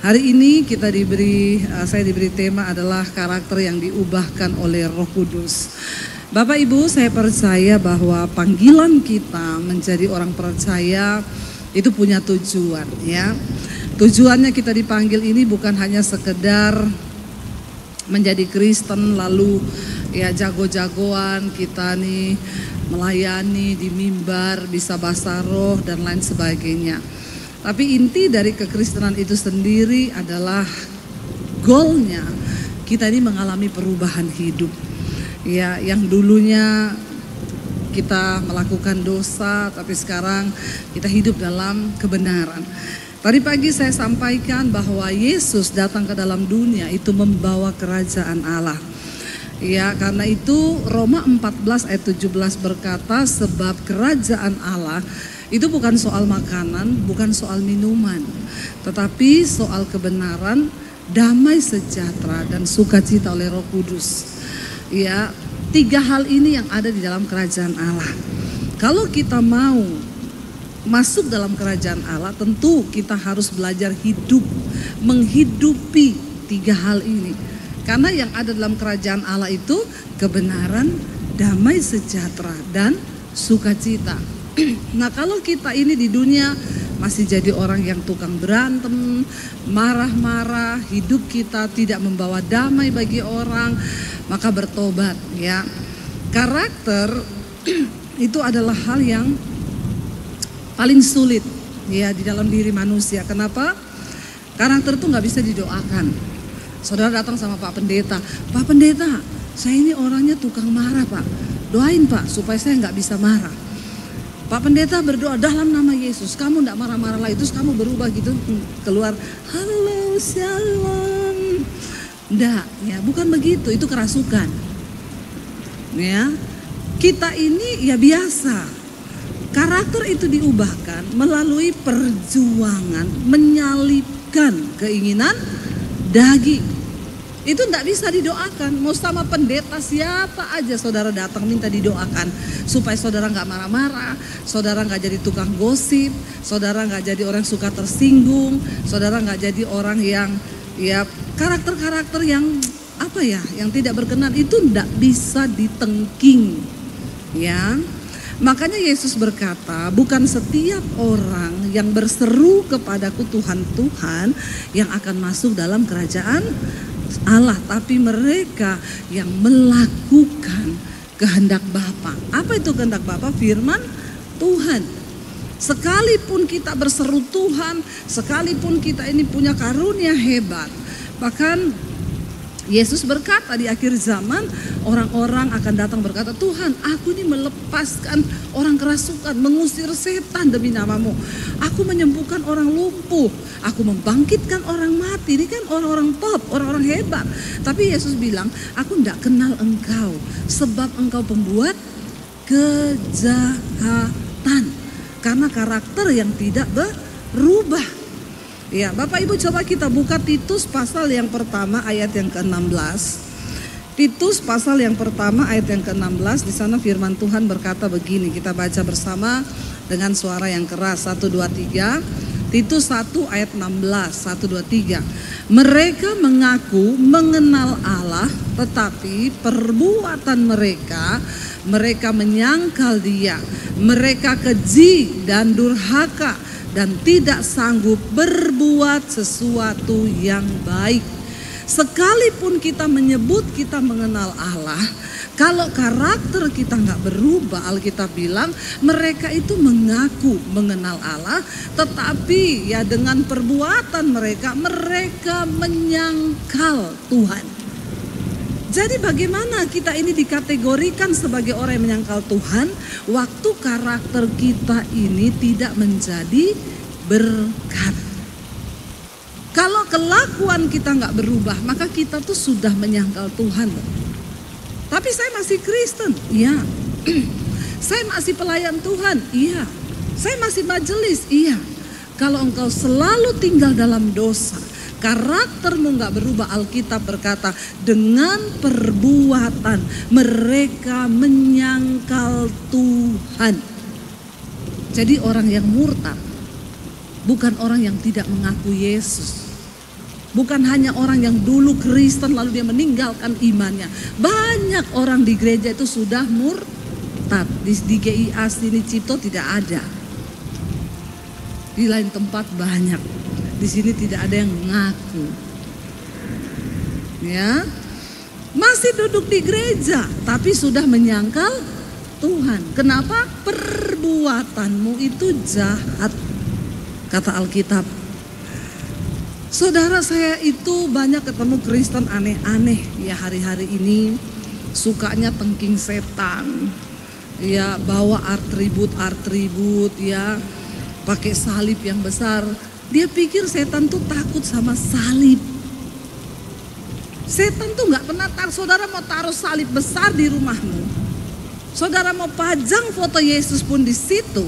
Hari ini saya diberi tema adalah karakter yang diubahkan oleh Roh Kudus. Bapak Ibu, saya percaya bahwa panggilan kita menjadi orang percaya itu punya tujuan, ya. Tujuannya kita dipanggil ini bukan hanya sekedar menjadi Kristen lalu ya jago-jagoan kita nih melayani di mimbar, bisa bahasa roh dan lain sebagainya. Tapi inti dari kekristenan itu sendiri adalah goalnya kita ini mengalami perubahan hidup. Ya, yang dulunya kita melakukan dosa, tapi sekarang kita hidup dalam kebenaran. Tadi pagi saya sampaikan bahwa Yesus datang ke dalam dunia itu membawa kerajaan Allah. Ya, karena itu Roma 14 ayat 17 berkata, sebab kerajaan Allah itu bukan soal makanan, bukan soal minuman, tetapi soal kebenaran, damai sejahtera dan sukacita oleh Roh Kudus. Ya, 3 hal ini yang ada di dalam kerajaan Allah. Kalau kita mau masuk dalam kerajaan Allah, tentu kita harus belajar menghidupi 3 hal ini. Karena yang ada dalam kerajaan Allah itu kebenaran, damai sejahtera dan sukacita. Nah, kalau kita ini di dunia masih jadi orang yang tukang berantem, marah-marah, hidup kita tidak membawa damai bagi orang, maka bertobat, ya. Karakter itu adalah hal yang paling sulit, ya, di dalam diri manusia. Kenapa? Karakter itu nggak bisa didoakan. Saudara datang sama Pak Pendeta, Pak Pendeta, saya ini orangnya tukang marah Pak, doain Pak supaya saya nggak bisa marah. Pak Pendeta berdoa dalam nama Yesus, kamu nggak marah-marah lagi, terus kamu berubah gitu, keluar, halo shalom. Nggak, ya bukan begitu, itu kerasukan. Ya, kita ini ya biasa. Karakter itu diubahkan melalui perjuangan menyalibkan keinginan daging. Itu tidak bisa didoakan. Mau sama pendeta siapa aja saudara datang minta didoakan supaya saudara nggak marah-marah, saudara nggak jadi tukang gosip, saudara nggak jadi orang suka tersinggung, saudara nggak jadi orang yang ya karakter-karakter yang apa ya, yang tidak berkenan, itu tidak bisa ditengking, ya. Makanya Yesus berkata, bukan setiap orang yang berseru kepadaku Tuhan, Tuhan yang akan masuk dalam kerajaan Allah, tapi mereka yang melakukan kehendak Bapa. Apa itu kehendak Bapa? Firman Tuhan. Sekalipun kita berseru Tuhan, sekalipun kita ini punya karunia hebat, bahkan Yesus berkata di akhir zaman orang-orang akan datang berkata, Tuhan, aku ini melepaskan orang kerasukan, mengusir setan demi namamu. Aku menyembuhkan orang lumpuh, aku membangkitkan orang mati. Ini kan orang-orang top, orang-orang hebat. Tapi Yesus bilang, aku tidak kenal engkau sebab engkau pembuat kejahatan. Karena karakter yang tidak berubah. Ya, Bapak Ibu coba kita buka Titus pasal yang pertama ayat yang ke-16. Titus pasal yang pertama ayat yang ke-16, di sana firman Tuhan berkata begini, kita baca bersama dengan suara yang keras, 1, 2, 3. Titus 1 ayat 16, 1, 2, 3. Mereka mengaku mengenal Allah, tetapi perbuatan mereka menyangkal Dia. Mereka keji dan durhaka dan tidak sanggup berbuat sesuatu yang baik. Sekalipun kita menyebut kita mengenal Allah, kalau karakter kita nggak berubah, Alkitab bilang mereka itu mengaku mengenal Allah, tetapi ya dengan perbuatan mereka menyangkal Tuhan. Jadi bagaimana kita ini dikategorikan sebagai orang yang menyangkal Tuhan, waktu karakter kita ini tidak menjadi berkat. Kalau kelakuan kita nggak berubah, maka kita tuh sudah menyangkal Tuhan. Tapi saya masih Kristen, iya. Saya masih pelayan Tuhan, iya. Saya masih majelis, iya. Kalau engkau selalu tinggal dalam dosa, karaktermu nggak berubah, Alkitab berkata dengan perbuatan mereka menyangkal Tuhan. Jadi orang yang murtad bukan orang yang tidak mengaku Yesus. Bukan hanya orang yang dulu Kristen lalu dia meninggalkan imannya. Banyak orang di gereja itu sudah murtad. Di GIA sini Cipto tidak ada. Di lain tempat banyak. Di sini tidak ada yang ngaku. Ya. Masih duduk di gereja tapi sudah menyangkal Tuhan. Kenapa? Perbuatanmu itu jahat. Kata Alkitab. Saudara, saya itu banyak ketemu Kristen aneh-aneh ya hari-hari ini. Sukanya tengking setan. Ya, bawa atribut ya, pakai salib yang besar. Dia pikir setan tuh takut sama salib. Setan tuh nggak pernah saudara mau taruh salib besar di rumahmu. Saudara mau pajang foto Yesus pun di situ.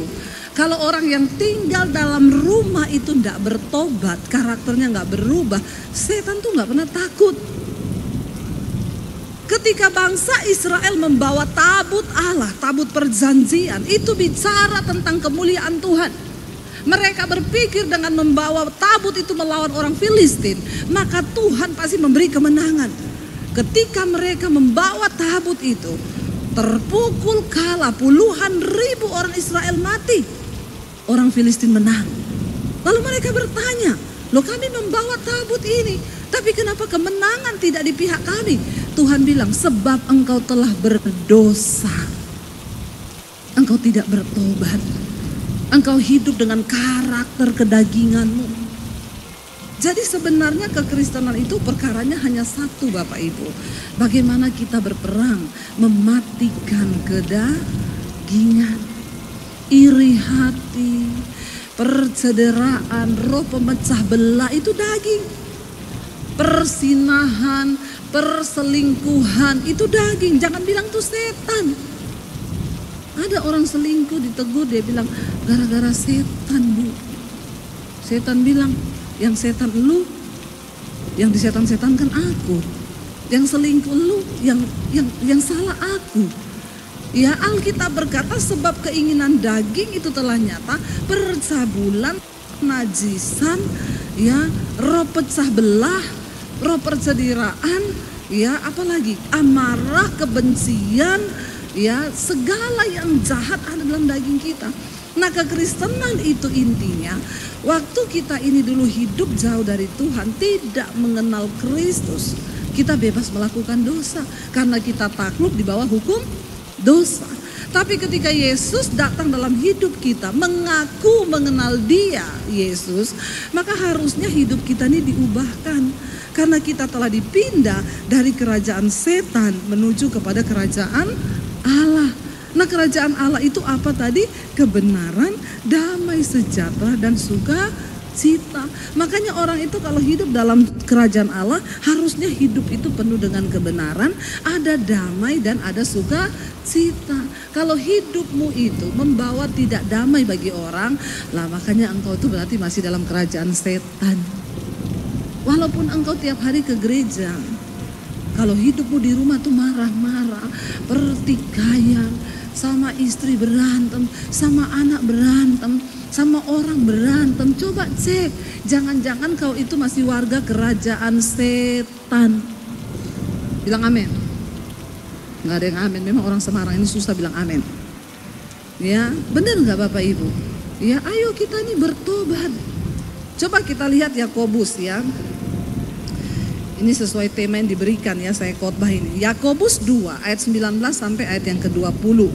Kalau orang yang tinggal dalam rumah itu tidak bertobat, karakternya nggak berubah, setan tuh nggak pernah takut. Ketika bangsa Israel membawa tabut Allah, tabut perjanjian, itu bicara tentang kemuliaan Tuhan. Mereka berpikir dengan membawa tabut itu melawan orang Filistin, maka Tuhan pasti memberi kemenangan. Ketika mereka membawa tabut itu, terpukul kalah, puluhan ribu orang Israel mati. Orang Filistin menang. Lalu mereka bertanya, loh kami membawa tabut ini, tapi kenapa kemenangan tidak di pihak kami? Tuhan bilang, sebab engkau telah berdosa. Engkau tidak bertobat. Engkau hidup dengan karakter kedaginganmu. Jadi sebenarnya kekristenan itu perkaranya hanya satu Bapak Ibu. Bagaimana kita berperang mematikan kedagingan. Iri hati, percederaan, roh pemecah belah itu daging. Persinahan, perselingkuhan itu daging. Jangan bilang itu setan. Ada orang selingkuh ditegur, dia bilang gara-gara setan bu. Setan bilang, yang setan lu, yang disetan-setankan aku. Yang selingkuh lu, yang salah aku. Ya, Alkitab berkata sebab keinginan daging itu telah nyata, percabulan, najisan, ya, roh pecah belah, roh percederaan, ya, apalagi amarah, kebencian, ya, segala yang jahat ada dalam daging kita. Nah, kekristenan itu intinya waktu kita ini dulu hidup jauh dari Tuhan, tidak mengenal Kristus, kita bebas melakukan dosa karena kita takluk di bawah hukum dosa. Tapi ketika Yesus datang dalam hidup kita, mengaku mengenal Dia, Yesus, maka harusnya hidup kita ini diubahkan. Karena kita telah dipindah dari kerajaan setan menuju kepada kerajaan Allah. Nah, kerajaan Allah itu apa tadi? Kebenaran, damai sejahtera dan sukacita. Makanya orang itu kalau hidup dalam kerajaan Allah harusnya hidup itu penuh dengan kebenaran, ada damai dan ada sukacita. Kalau hidupmu itu membawa tidak damai bagi orang, lah makanya engkau itu berarti masih dalam kerajaan setan. Walaupun engkau tiap hari ke gereja, kalau hidupmu di rumah tuh marah-marah, pertikaian, sama istri berantem, sama anak berantem, sama orang berantem, coba cek, jangan-jangan kau itu masih warga kerajaan setan. Bilang amin. Nggak ada yang amin, memang orang Semarang ini susah bilang amin. Ya, benar nggak Bapak Ibu? Ya, ayo kita ini bertobat. Coba kita lihat Yakobus ya. Ini sesuai tema yang diberikan ya, saya khotbah ini. Yakobus 2 ayat 19 sampai ayat yang ke-20.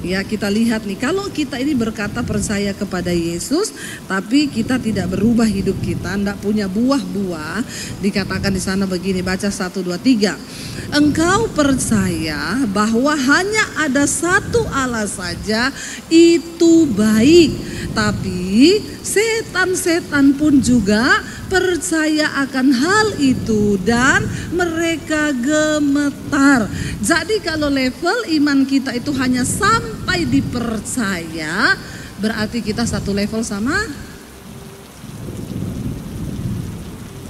Ya, kita lihat nih, kalau kita ini berkata percaya kepada Yesus, tapi kita tidak berubah hidup kita, tidak punya buah-buah, dikatakan di sana begini, baca 1, 2, 3. Engkau percaya bahwa hanya ada satu Allah saja, itu baik. Tapi setan-setan pun juga percaya akan hal itu dan mereka gemetar. Jadi kalau level iman kita itu hanya sampai dipercaya, berarti kita satu level sama.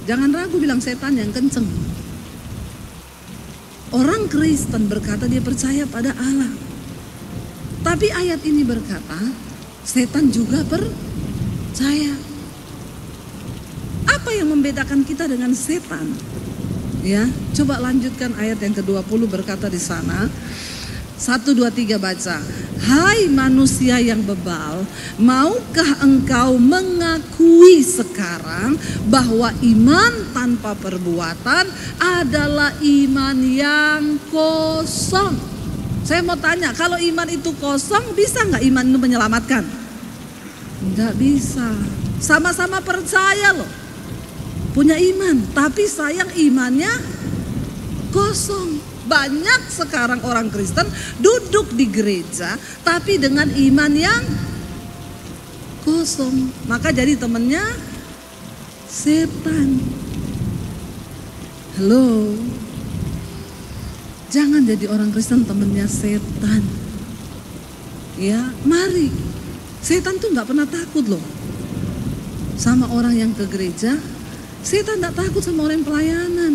Jangan ragu bilang setan yang kenceng. Orang Kristen berkata dia percaya pada Allah. Tapi ayat ini berkata setan juga percaya. Apa Apa yang membedakan kita dengan setan? Ya, coba lanjutkan ayat yang ke-20 berkata di sana. 1, 2, 3 baca. Hai manusia yang bebal, maukah engkau mengakui sekarang bahwa iman tanpa perbuatan adalah iman yang kosong? Saya mau tanya, kalau iman itu kosong, bisa nggak iman itu menyelamatkan? Nggak bisa. Sama-sama percaya loh, punya iman, tapi sayang imannya kosong. Banyak sekarang orang Kristen duduk di gereja tapi dengan iman yang kosong. Maka jadi temennya setan. Halo. Jangan jadi orang Kristen temennya setan. Ya, mari. Setan tuh gak pernah takut loh sama orang yang ke gereja. Setan gak takut sama orang yang pelayanan.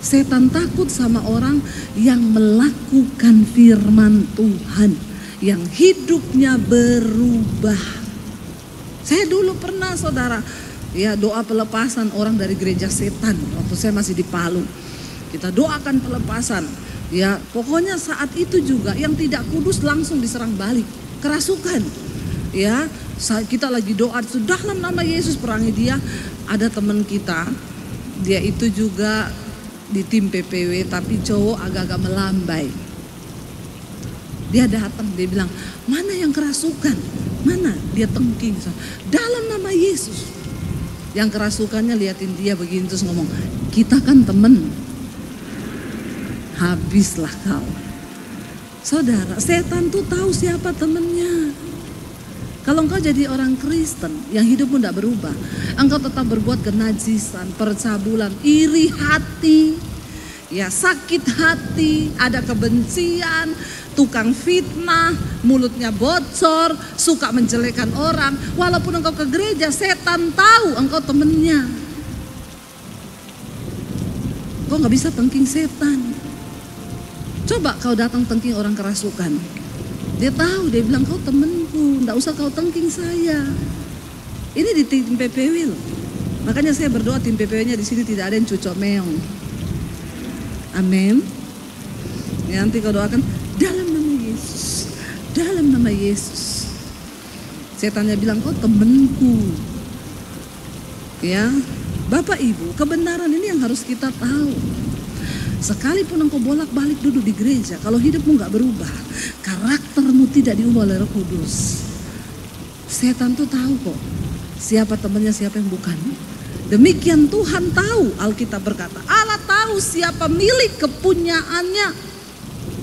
Setan takut sama orang yang melakukan firman Tuhan, yang hidupnya berubah. Saya dulu pernah saudara, ya doa pelepasan orang dari gereja setan waktu saya masih di Palu. Kita doakan pelepasan. Ya pokoknya saat itu juga yang tidak kudus langsung diserang balik, kerasukan. Ya kita lagi doa, sudah dalam nama Yesus perangi dia. Ada teman kita, dia itu juga di tim PPW tapi cowok agak-agak melambai. Dia datang, dia bilang, mana yang kerasukan? Mana? Dia tengking, dalam nama Yesus. Yang kerasukannya liatin dia begini terus ngomong, kita kan temen. Habislah kau. Saudara, setan tuh tahu siapa temennya. Kalau engkau jadi orang Kristen yang hidupmu tidak berubah, engkau tetap berbuat kenajisan, percabulan, iri hati, ya sakit hati, ada kebencian, tukang fitnah, mulutnya bocor, suka menjelekan orang. Walaupun engkau ke gereja, setan tahu engkau temennya. Kau gak bisa tengking setan. Coba kau datang tengking orang kerasukan. Dia tahu, dia bilang kau temenku, enggak usah kau tengking saya. Ini di tim PPW loh. Makanya saya berdoa tim PPW-nya di sini tidak ada yang cucok meong. Amin. Ya, nanti kau doakan dalam nama Yesus. Dalam nama Yesus. Setannya bilang kau temenku. Ya, Bapak Ibu, kebenaran ini yang harus kita tahu. Sekalipun engkau bolak-balik duduk di gereja, kalau hidupmu gak berubah, karaktermu tidak diubah oleh Roh Kudus, setan tuh tahu kok siapa temannya, siapa yang bukan. Demikian Tuhan tahu, Alkitab berkata, Allah tahu siapa milik kepunyaannya.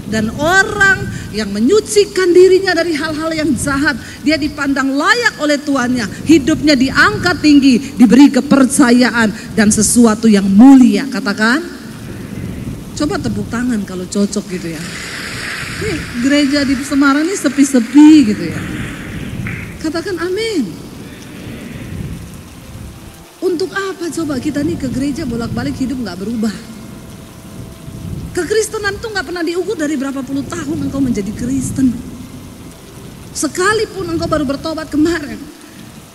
Dan orang yang menyucikan dirinya dari hal-hal yang jahat, dia dipandang layak oleh tuannya, hidupnya diangkat tinggi, diberi kepercayaan dan sesuatu yang mulia. Katakan. Coba tepuk tangan kalau cocok gitu ya. Nih gereja di Semarang ini sepi-sepi gitu ya. Katakan amin. Untuk apa coba kita nih ke gereja bolak-balik hidup gak berubah? Kekristenan tuh gak pernah diukur dari berapa puluh tahun engkau menjadi Kristen. Sekalipun engkau baru bertobat kemarin,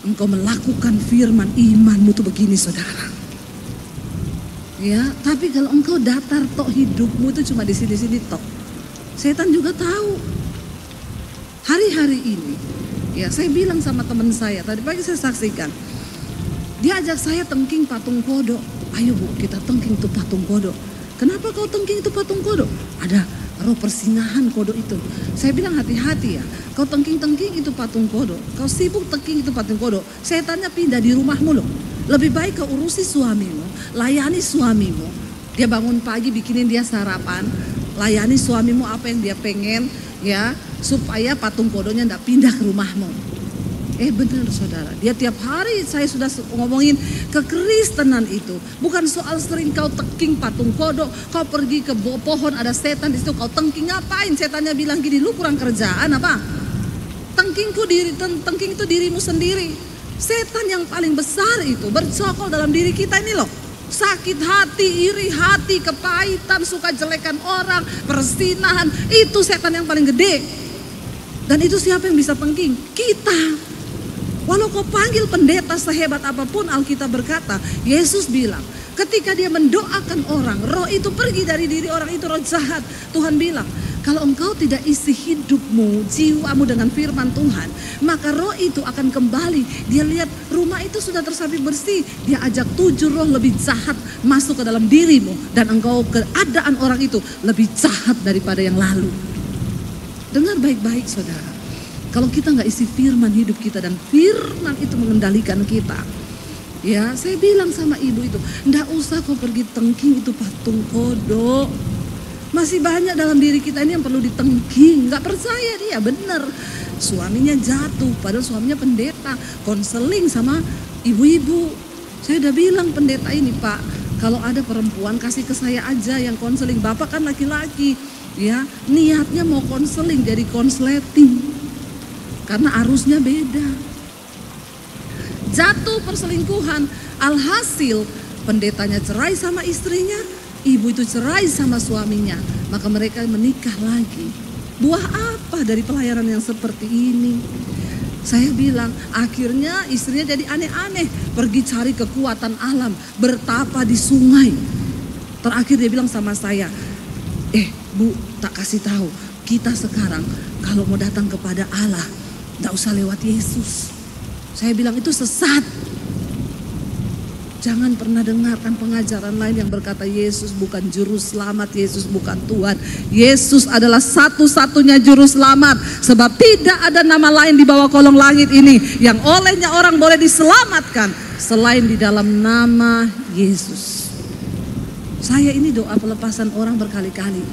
engkau melakukan firman, imanmu tuh begini saudara. Ya, tapi kalau engkau datar tok hidupmu itu cuma di sini-sini tok. Setan juga tahu. Hari-hari ini, ya saya bilang sama teman saya, tadi pagi saya saksikan. Dia ajak saya tengking patung kodok. Ayo Bu, kita tengking itu patung kodok. Kenapa kau tengking itu patung kodok? Ada roh persinahan kodok itu. Saya bilang hati-hati ya. Kau tengking-tengking itu patung kodok. Kau sibuk tengking itu patung kodok. Setannya pindah di rumahmu loh. Lebih baik kau urusi suamimu, layani suamimu. Dia bangun pagi bikinin dia sarapan, layani suamimu apa yang dia pengen, ya supaya patung kodoknya tidak pindah ke rumahmu. Benar saudara, dia tiap hari saya sudah ngomongin kekristenan itu bukan soal sering kau tengking patung kodok, kau pergi ke pohon ada setan di situ kau tengking ngapain? Setannya bilang gini, lu kurang kerjaan apa? Tengking itu dirimu sendiri. Setan yang paling besar itu bercokol dalam diri kita ini loh. Sakit hati, iri hati, kepahitan, suka jelekan orang, persinahan. Itu setan yang paling gede. Dan itu siapa yang bisa tengking? Kita. Walau kau panggil pendeta sehebat apapun, Alkitab berkata, Yesus bilang, ketika dia mendoakan orang, roh itu pergi dari diri orang itu, roh jahat. Tuhan bilang, kalau engkau tidak isi hidupmu, jiwamu dengan firman Tuhan, maka roh itu akan kembali. Dia lihat rumah itu sudah tersapi bersih. Dia ajak 7 roh lebih jahat masuk ke dalam dirimu. Dan engkau, keadaan orang itu lebih jahat daripada yang lalu. Dengar baik-baik saudara. Kalau kita nggak isi firman hidup kita dan firman itu mengendalikan kita. Ya, saya bilang sama ibu itu, nggak usah kau pergi tengking itu patung kodok. Masih banyak dalam diri kita ini yang perlu ditengking. Nggak percaya dia, bener. Suaminya jatuh, padahal suaminya pendeta, konseling sama ibu-ibu. Saya udah bilang pendeta ini, Pak, kalau ada perempuan kasih ke saya aja yang konseling. Bapak kan laki-laki, ya niatnya mau konseling jadi konsleting. Karena arusnya beda. Jatuh perselingkuhan, alhasil pendetanya cerai sama istrinya, ibu itu cerai sama suaminya, maka mereka menikah lagi. Buah apa dari pelayanan yang seperti ini? Saya bilang, akhirnya istrinya jadi aneh-aneh, pergi cari kekuatan alam, bertapa di sungai. Terakhir dia bilang sama saya, Bu, tak kasih tahu, kita sekarang kalau mau datang kepada Allah, tidak usah lewat Yesus. Saya bilang itu sesat. Jangan pernah dengarkan pengajaran lain yang berkata Yesus bukan juru selamat, Yesus bukan Tuhan. Yesus adalah satu-satunya juru selamat. Sebab tidak ada nama lain di bawah kolong langit ini yang olehnya orang boleh diselamatkan selain di dalam nama Yesus. Saya ini doa pelepasan orang berkali-kali.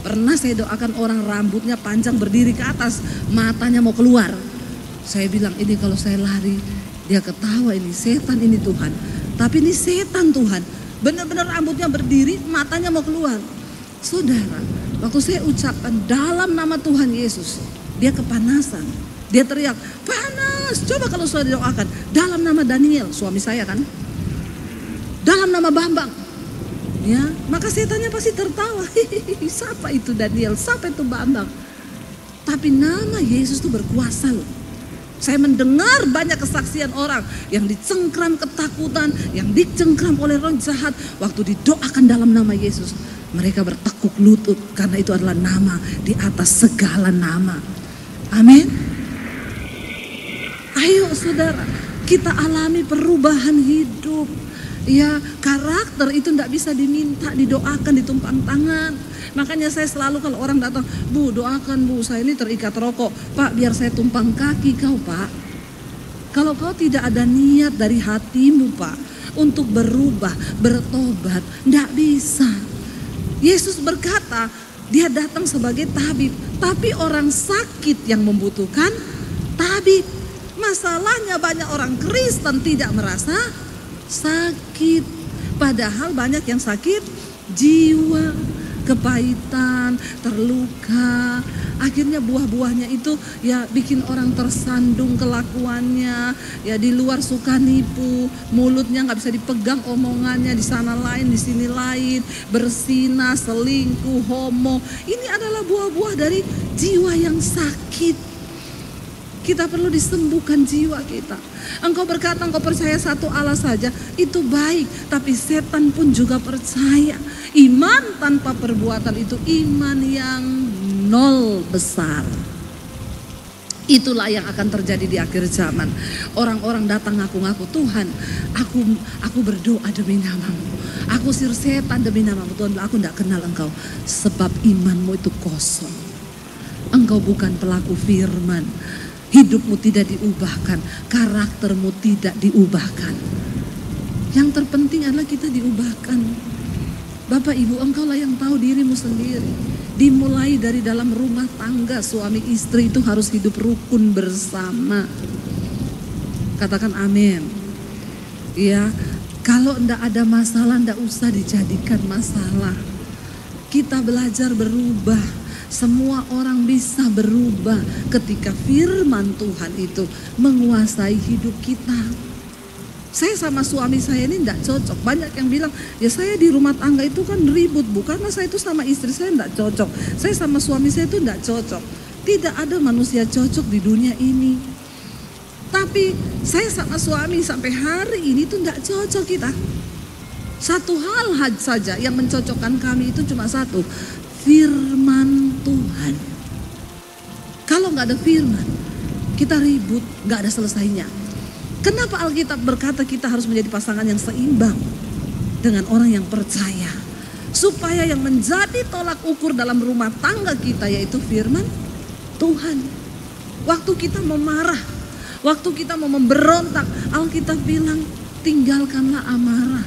Pernah saya doakan orang rambutnya panjang berdiri ke atas, matanya mau keluar. Saya bilang ini kalau saya lari, dia ketawa, ini setan ini Tuhan. Tapi ini setan Tuhan. Benar-benar rambutnya berdiri, matanya mau keluar. Saudara, waktu saya ucapkan dalam nama Tuhan Yesus, dia kepanasan. Dia teriak, panas. Coba kalau saya doakan dalam nama Daniel, suami saya kan. Dalam nama Bambang. Ya, maka setannya pasti tertawa. Siapa itu Daniel? Siapa itu Bambang? Tapi nama Yesus itu berkuasa loh. Saya mendengar banyak kesaksian orang yang dicengkram ketakutan, yang dicengkram oleh roh jahat. Waktu didoakan dalam nama Yesus, mereka bertekuk lutut karena itu adalah nama di atas segala nama. Amin. Ayo saudara, kita alami perubahan hidup. Ya, karakter itu tidak bisa diminta, didoakan, ditumpang tangan. Makanya saya selalu kalau orang datang, Bu doakan Bu, saya ini terikat rokok. Pak biar saya tumpang kaki kau Pak. Kalau kau tidak ada niat dari hatimu Pak, untuk berubah, bertobat, tidak bisa. Yesus berkata, dia datang sebagai tabib. Tapi orang sakit yang membutuhkan tabib. Masalahnya banyak orang Kristen tidak merasa sakit, padahal banyak yang sakit jiwa, kepahitan, terluka. Akhirnya buah-buahnya itu ya bikin orang tersandung kelakuannya. Ya di luar suka nipu, mulutnya nggak bisa dipegang omongannya, di sana lain, di sini lain, berzina, selingkuh, homo. Ini adalah buah-buah dari jiwa yang sakit. Kita perlu disembuhkan jiwa kita. Engkau berkata engkau percaya satu Allah saja, itu baik. Tapi setan pun juga percaya. Iman tanpa perbuatan itu iman yang nol besar. Itulah yang akan terjadi di akhir zaman. Orang-orang datang ngaku-ngaku, Tuhan aku berdoa demi namamu. Aku usir setan demi namamu. Tuhan, aku tidak kenal engkau. Sebab imanmu itu kosong. Engkau bukan pelaku firman. Hidupmu tidak diubahkan, karaktermu tidak diubahkan. Yang terpenting adalah kita diubahkan. Bapak Ibu, engkaulah yang tahu dirimu sendiri. Dimulai dari dalam rumah tangga, suami istri itu harus hidup rukun bersama. Katakan amin. Ya, kalau enggak ada masalah, enggak usah dijadikan masalah. Kita belajar berubah. Semua orang bisa berubah ketika firman Tuhan itu menguasai hidup kita. Saya sama suami saya ini tidak cocok. Banyak yang bilang, ya saya di rumah tangga itu kan ribut Bu, karena saya itu sama istri saya tidak cocok. Saya sama suami saya itu tidak cocok. Tidak ada manusia cocok di dunia ini. Tapi saya sama suami sampai hari ini tuh tidak cocok kita. Satu hal saja yang mencocokkan kami itu cuma satu, firman Tuhan. Kalau nggak ada firman, kita ribut, nggak ada selesainya. Kenapa Alkitab berkata kita harus menjadi pasangan yang seimbang dengan orang yang percaya, supaya yang menjadi tolak ukur dalam rumah tangga kita yaitu firman Tuhan. Waktu kita mau marah, waktu kita mau memberontak, Alkitab bilang tinggalkanlah amarah.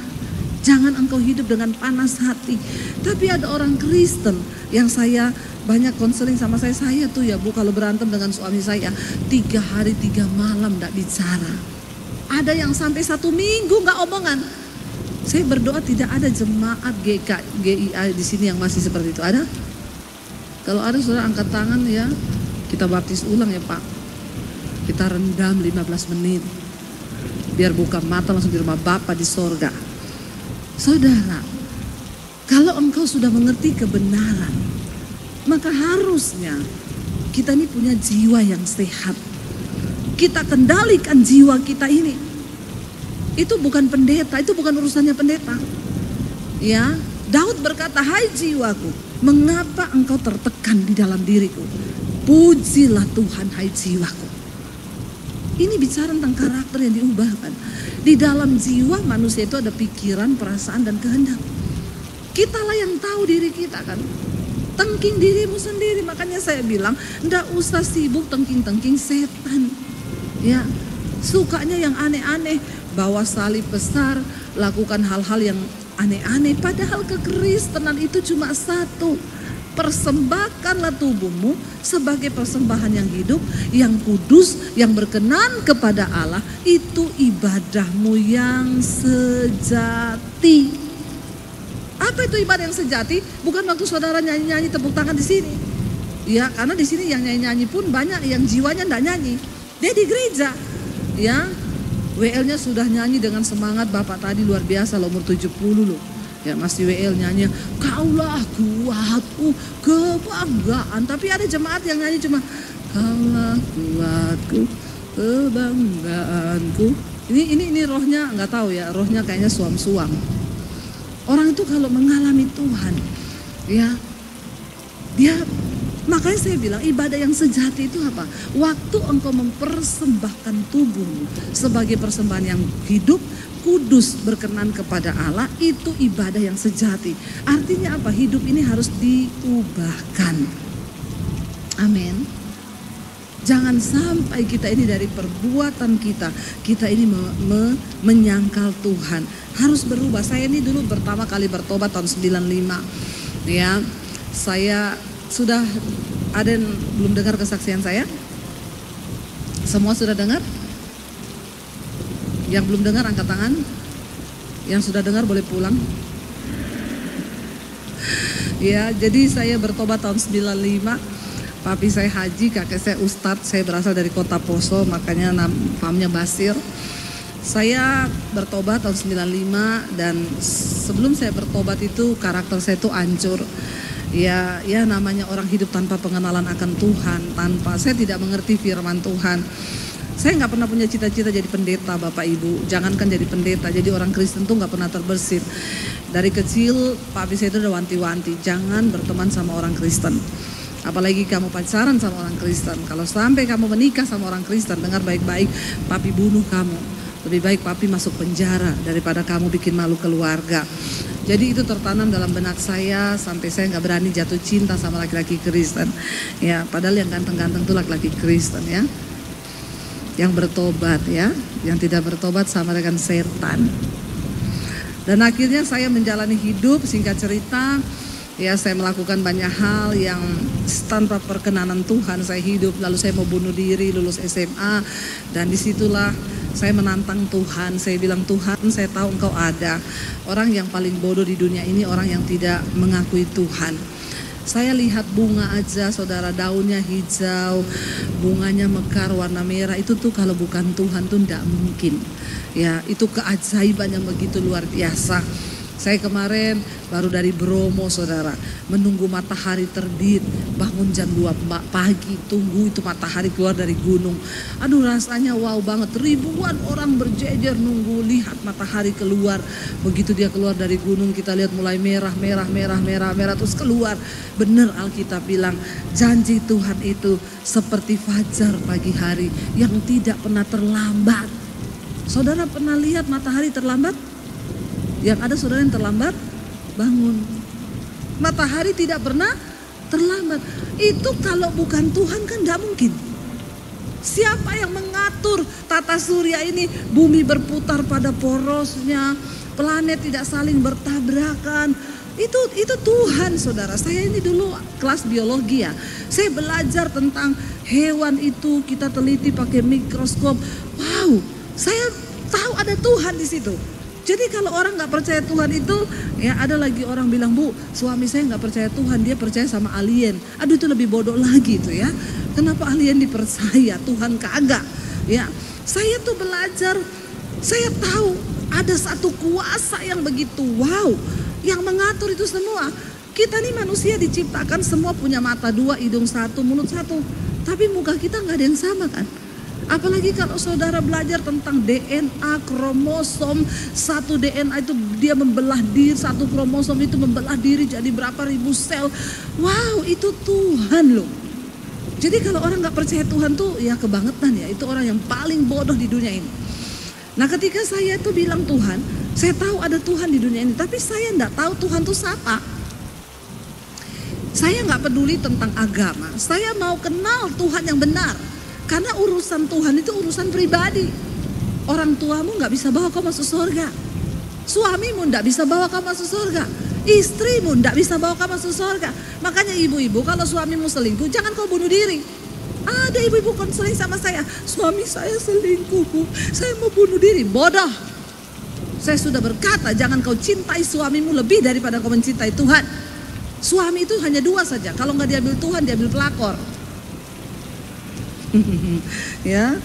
Jangan engkau hidup dengan panas hati. Tapi ada orang Kristen yang saya banyak konseling sama saya tuh ya Bu, kalau berantem dengan suami saya 3 hari 3 malam gak bicara. Ada yang sampai 1 minggu gak omongan. Saya berdoa tidak ada jemaat GIA di sini yang masih seperti itu. Ada? Kalau ada saudara angkat tangan ya, kita baptis ulang ya Pak. Kita rendam 15 menit. Biar buka mata langsung di rumah Bapa di sorga. Saudara, kalau engkau sudah mengerti kebenaran, maka harusnya kita ini punya jiwa yang sehat. Kita kendalikan jiwa kita ini. Itu bukan pendeta, itu bukan urusannya pendeta. Ya, Daud berkata, "Hai jiwaku, mengapa engkau tertekan di dalam diriku? Pujilah Tuhan, hai jiwaku." Ini bicara tentang karakter yang diubahkan. Di dalam jiwa manusia itu ada pikiran, perasaan, dan kehendak. Kitalah yang tahu diri kita kan. Tengking dirimu sendiri. Makanya saya bilang, ndak usah sibuk tengking-tengking setan. Ya, sukanya yang aneh-aneh, bawa salib besar, lakukan hal-hal yang aneh-aneh. Padahal kekristenan itu cuma satu. Persembahkanlah tubuhmu sebagai persembahan yang hidup, yang kudus, yang berkenan kepada Allah. Itu ibadahmu yang sejati. Apa itu ibadah yang sejati? Bukan waktu saudara nyanyi-nyanyi tepuk tangan di sini. Ya, karena di sini yang nyanyi-nyanyi pun banyak yang jiwanya enggak nyanyi. Dia di gereja. Ya, WL-nya sudah nyanyi dengan semangat. Bapak tadi luar biasa loh, umur 70 loh. Ya masih WL nyanyi, kaulah kuatku, kebanggaan. Tapi ada jemaat yang nyanyi cuma, kaulah kuatku, kebanggaanku. Ini rohnya nggak tahu ya, rohnya kayaknya suam-suam. Orang itu kalau mengalami Tuhan, ya dia, makanya saya bilang ibadah yang sejati itu apa? Waktu engkau mempersembahkan tubuhmu sebagai persembahan yang hidup, kudus, berkenan kepada Allah, itu ibadah yang sejati. Artinya apa? Hidup ini harus diubahkan. Amin. Jangan sampai kita ini dari perbuatan kita ini menyangkal Tuhan. Harus berubah. Saya ini dulu pertama kali bertobat tahun 95. Ya, saya sudah, ada yang belum dengar kesaksian saya? Semua sudah dengar? Yang belum dengar angkat tangan. Yang sudah dengar boleh pulang. Ya, jadi saya bertobat tahun 95. Papi saya haji, kakek saya ustadz. Saya berasal dari kota Poso, makanya namanya Basir. Saya bertobat tahun 95 dan sebelum saya bertobat itu karakter saya itu hancur. Ya namanya orang hidup tanpa pengenalan akan Tuhan, saya tidak mengerti firman Tuhan. Saya nggak pernah punya cita-cita jadi pendeta, Bapak Ibu. Jangankan jadi pendeta, jadi orang Kristen tuh nggak pernah terbersit. Dari kecil, papi saya itu udah wanti-wanti, jangan berteman sama orang Kristen. Apalagi kamu pacaran sama orang Kristen. Kalau sampai kamu menikah sama orang Kristen, dengar baik-baik, papi bunuh kamu. Lebih baik papi masuk penjara daripada kamu bikin malu keluarga. Jadi itu tertanam dalam benak saya sampai saya nggak berani jatuh cinta sama laki-laki Kristen. Ya, padahal yang ganteng-ganteng itu laki-laki Kristen ya. Yang bertobat ya, yang tidak bertobat sama dengan setan. Dan akhirnya saya menjalani hidup, singkat cerita, ya saya melakukan banyak hal yang tanpa perkenanan Tuhan saya hidup. Lalu saya mau bunuh diri, lulus SMA, dan disitulah saya menantang Tuhan. Saya bilang, Tuhan, saya tahu Engkau ada. Orang yang paling bodoh di dunia ini orang yang tidak mengakui Tuhan. Saya lihat bunga aja, saudara, daunnya hijau, bunganya mekar warna merah, itu tuh kalau bukan Tuhan tuh tidak mungkin. Ya, itu keajaiban yang begitu luar biasa. Saya kemarin baru dari Bromo saudara, menunggu matahari terbit, bangun jam 2 pagi, tunggu itu matahari keluar dari gunung. Aduh rasanya wow banget, ribuan orang berjejer nunggu lihat matahari keluar. Begitu dia keluar dari gunung kita lihat mulai merah, terus keluar. Benar Alkitab bilang janji Tuhan itu seperti fajar pagi hari yang tidak pernah terlambat. Saudara pernah lihat matahari terlambat? Yang ada saudara yang terlambat bangun. Matahari tidak pernah terlambat. Itu kalau bukan Tuhan kan gak mungkin. Siapa yang mengatur tata surya ini? Bumi berputar pada porosnya, planet tidak saling bertabrakan. Itu Tuhan saudara. Saya ini dulu kelas biologi ya. Saya belajar tentang hewan itu, kita teliti pakai mikroskop. Wow, saya tahu ada Tuhan di situ. Jadi kalau orang nggak percaya Tuhan itu, ya ada lagi orang bilang, Bu, suami saya nggak percaya Tuhan, dia percaya sama alien. Aduh itu lebih bodoh lagi itu ya. Kenapa alien dipercaya, Tuhan kagak? Ya, saya tuh belajar, saya tahu ada satu kuasa yang begitu wow, yang mengatur itu semua. Kita nih manusia diciptakan semua punya mata 2, hidung 1, mulut 1. Tapi muka kita nggak ada yang sama kan? Apalagi kalau saudara belajar tentang DNA, kromosom, satu DNA itu dia membelah diri, satu kromosom itu membelah diri jadi berapa ribu sel. Wow, itu Tuhan loh. Jadi kalau orang gak percaya Tuhan tuh ya kebangetan ya, itu orang yang paling bodoh di dunia ini. Nah ketika saya tuh bilang Tuhan, saya tahu ada Tuhan di dunia ini, tapi saya gak tahu Tuhan tuh siapa. Saya gak peduli tentang agama, saya mau kenal Tuhan yang benar. Karena urusan Tuhan itu urusan pribadi. Orang tuamu gak bisa bawa kau masuk surga. Suamimu gak bisa bawa kau masuk surga. Istrimu gak bisa bawa kau masuk surga. Makanya ibu-ibu kalau suamimu selingkuh jangan kau bunuh diri. Ada ibu-ibu konseling sama saya. Suami saya selingkuh, Bu. Saya mau bunuh diri. Bodoh. Saya sudah berkata jangan kau cintai suamimu lebih daripada kau mencintai Tuhan. Suami itu hanya 2 saja. Kalau gak diambil Tuhan diambil pelakor. Ya,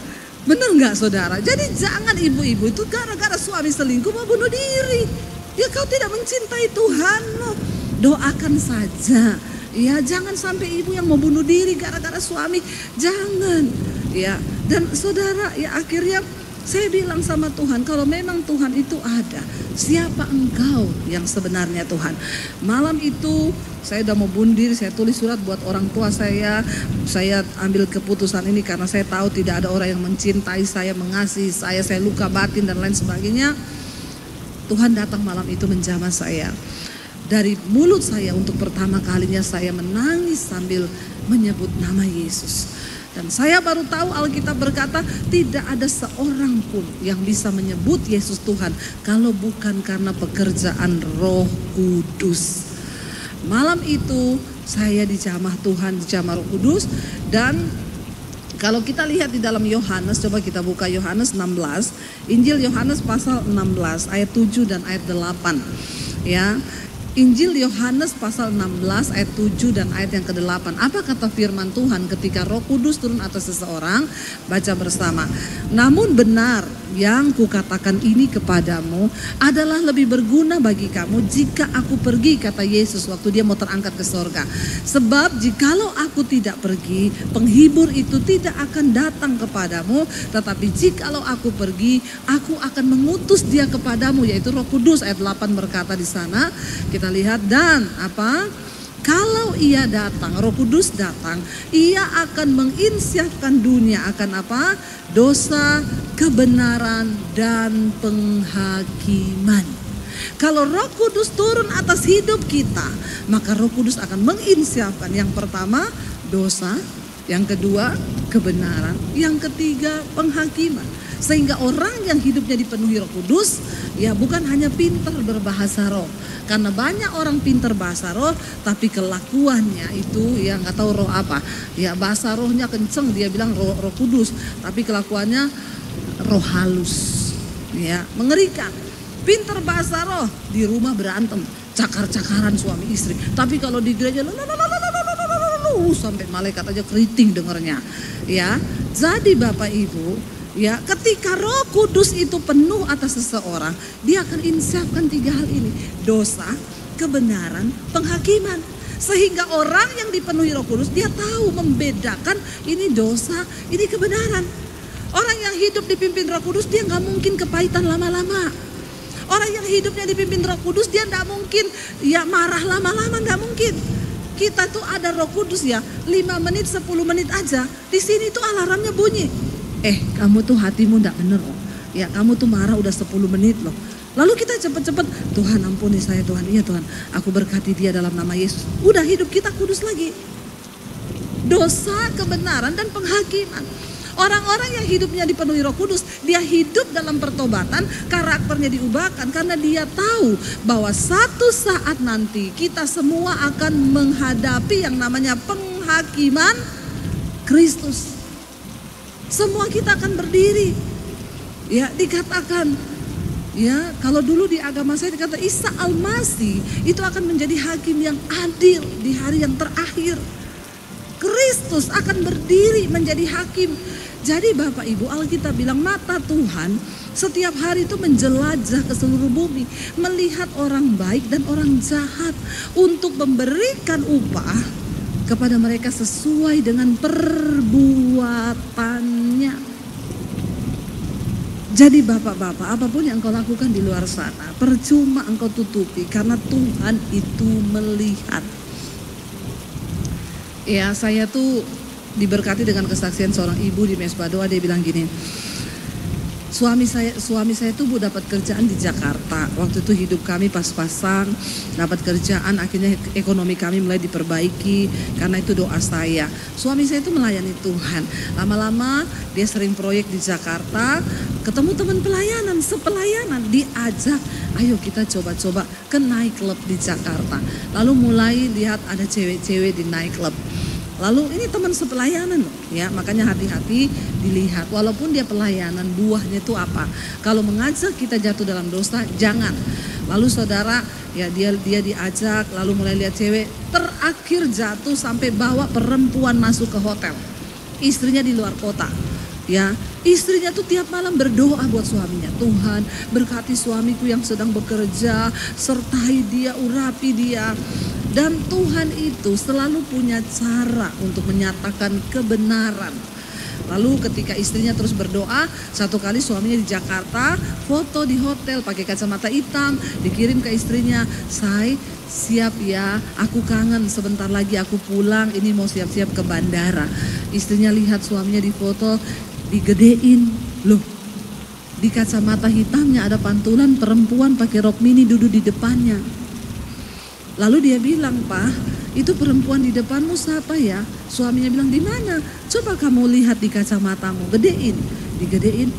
benar nggak saudara? Jadi jangan ibu-ibu itu gara-gara suami selingkuh mau bunuh diri. Ya kau tidak mencintai Tuhan loh. Doakan saja. Ya jangan sampai ibu yang mau bunuh diri gara-gara suami. Jangan. Ya dan saudara ya akhirnya saya bilang sama Tuhan, kalau memang Tuhan itu ada, siapa engkau yang sebenarnya Tuhan? Malam itu saya udah mau bunuh diri, saya tulis surat buat orang tua saya ambil keputusan ini karena saya tahu tidak ada orang yang mencintai saya, mengasihi saya luka batin dan lain sebagainya. Tuhan datang malam itu menjamah saya. Dari mulut saya untuk pertama kalinya saya menangis sambil menyebut nama Yesus. Dan saya baru tahu Alkitab berkata tidak ada seorang pun yang bisa menyebut Yesus Tuhan kalau bukan karena pekerjaan Roh Kudus. Malam itu saya dijamah Tuhan, dijamah Roh Kudus. Dan kalau kita lihat di dalam Yohanes, coba kita buka Yohanes 16, Injil Yohanes pasal 16 ayat 7 dan ayat 8 ya. Injil Yohanes pasal 16 ayat 7 dan ayat yang ke-8. Apa kata firman Tuhan ketika Roh Kudus turun atas seseorang? Baca bersama. Namun benar yang kukatakan ini kepadamu adalah lebih berguna bagi kamu jika aku pergi, kata Yesus waktu dia mau terangkat ke sorga. Sebab jikalau aku tidak pergi, penghibur itu tidak akan datang kepadamu. Tetapi jikalau aku pergi, aku akan mengutus dia kepadamu, yaitu Roh Kudus. Ayat 8 berkata di sana, kita lihat, dan apa? Kalau ia datang, Roh Kudus datang, ia akan menginsyafkan dunia akan apa? Dosa, kebenaran, dan penghakiman. Kalau Roh Kudus turun atas hidup kita, maka Roh Kudus akan menginsyafkan yang pertama dosa, yang kedua kebenaran, yang ketiga penghakiman. Sehingga orang yang hidupnya dipenuhi Roh Kudus, ya bukan hanya pintar berbahasa roh. Karena banyak orang pintar bahasa roh, tapi kelakuannya itu ya nggak tahu roh apa. Ya bahasa rohnya kenceng, dia bilang roh kudus, tapi kelakuannya roh halus. Ya mengerikan. Pintar bahasa roh, di rumah berantem, cakar-cakaran suami istri. Tapi kalau di gereja sampai malaikat aja keriting dengernya. Ya, jadi Bapak Ibu, ya, ketika Roh Kudus itu penuh atas seseorang, dia akan insyafkan 3 hal ini. dosa, kebenaran, penghakiman. Sehingga orang yang dipenuhi Roh Kudus dia tahu membedakan ini dosa, ini kebenaran. Orang yang hidup dipimpin Roh Kudus dia gak mungkin kepahitan lama-lama. Orang yang hidupnya dipimpin Roh Kudus dia gak mungkin ya marah lama-lama, gak mungkin. Kita tuh ada Roh Kudus ya 5 menit 10 menit aja di sini tuh alarmnya bunyi. Kamu tuh hatimu gak bener loh. Ya kamu tuh marah udah 10 menit loh. Lalu kita cepet-cepet, Tuhan ampuni saya Tuhan, iya Tuhan, aku berkati dia dalam nama Yesus. Udah hidup kita kudus lagi. Dosa, kebenaran dan penghakiman. Orang-orang yang hidupnya dipenuhi Roh Kudus, dia hidup dalam pertobatan, karakternya diubahkan karena dia tahu bahwa satu saat nanti kita semua akan menghadapi yang namanya penghakiman Kristus. Semua kita akan berdiri. Ya, dikatakan ya, kalau dulu di agama saya dikata Isa Al-Masih itu akan menjadi hakim yang adil di hari yang terakhir. Kristus akan berdiri menjadi hakim. Jadi Bapak Ibu, Alkitab bilang mata Tuhan setiap hari itu menjelajah ke seluruh bumi, melihat orang baik dan orang jahat untuk memberikan upah kepada mereka sesuai dengan perbuatannya. Jadi bapak-bapak, apapun yang engkau lakukan di luar sana, percuma engkau tutupi karena Tuhan itu melihat. Ya, saya tuh diberkati dengan kesaksian seorang ibu di Mesbah Doa. Dia bilang gini, suami saya tuh dapat kerjaan di Jakarta. Waktu itu hidup kami pas-pasan, dapat kerjaan, akhirnya ekonomi kami mulai diperbaiki karena itu doa saya. Suami saya itu melayani Tuhan. Lama-lama dia sering proyek di Jakarta, ketemu teman pelayanan, sepelayanan, diajak, ayo kita coba-coba ke night club di Jakarta. Lalu mulai lihat ada cewek-cewek di night club. Lalu ini teman sepelayanan loh, ya, makanya hati-hati dilihat. Walaupun dia pelayanan, buahnya itu apa? Kalau mengajak kita jatuh dalam dosa, jangan. Lalu saudara, ya dia diajak, lalu mulai lihat cewek, terakhir jatuh sampai bawa perempuan masuk ke hotel. Istrinya di luar kota. Ya, istrinya tuh tiap malam berdoa buat suaminya. Tuhan, berkati suamiku yang sedang bekerja, sertai dia, urapi dia. Dan Tuhan itu selalu punya cara untuk menyatakan kebenaran. Lalu ketika istrinya terus berdoa, satu kali suaminya di Jakarta, foto di hotel pakai kacamata hitam, dikirim ke istrinya, "Say, siap ya, aku kangen, sebentar lagi aku pulang, ini mau siap-siap ke bandara." Istrinya lihat suaminya di foto, digedein, loh, di kacamata hitamnya ada pantulan perempuan pakai rok mini duduk di depannya. Lalu dia bilang, "Pak, itu perempuan di depanmu siapa ya?" Suaminya bilang, "Di mana? Coba kamu lihat di kacamatamu." Gedein, digedein,